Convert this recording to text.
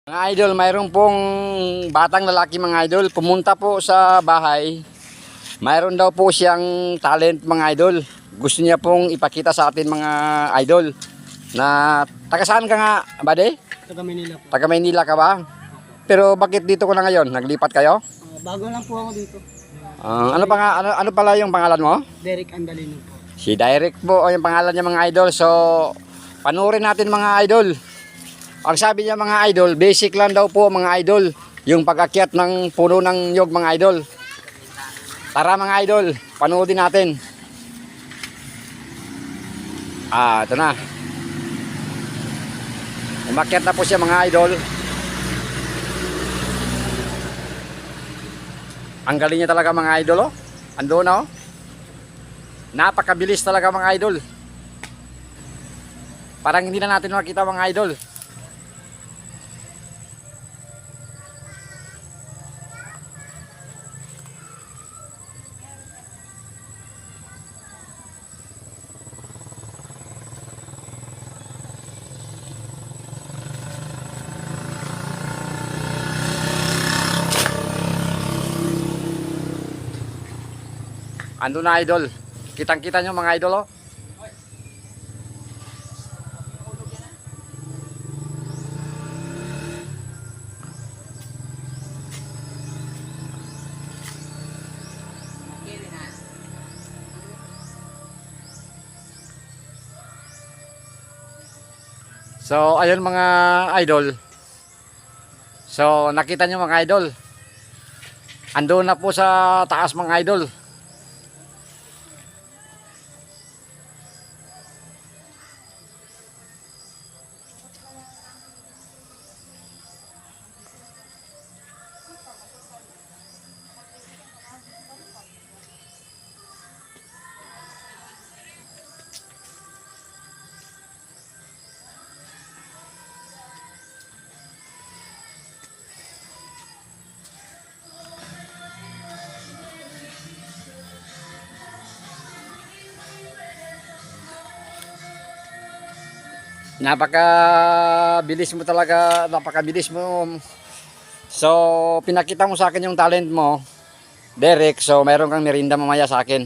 Mga idol, mayroon pong batang lalaki mga idol, pumunta po sa bahay. Mayroon daw po siyang talent mga idol. Gusto niya pong ipakita sa atin mga idol. Na taga saan ka nga, bade? Taga Manila po. Taga Maynila ka ba? Pero bakit dito ko na ngayon? Naglipat kayo? Bago lang po ako dito. Ano pala yung pangalan mo? Derek Andalino po. Si Derek po o yung pangalan niya mga idol. So, panurin natin mga idol. Ang sabi niya mga idol, basic lang daw po mga idol, yung pag-akyat ng puno ng nyog mga idol. Tara mga idol, panoodin natin. Ito na. Umakyat na po siya mga idol. Ang galing niya talaga mga idol, oh. Ando na, oh. Napakabilis talaga mga idol. Parang hindi na natin makita mga idol. Ando na idol. Kitang-kita nyo mga idol, oh. So, ayun mga idol. So, nakita nyo mga idol. Ando na po sa taas mga idol. Napakabilis mo talaga, napakabilis mo. So, pinakita mo sa akin yung talent mo, Derek. So, mayroon kang merinda mamaya sa akin.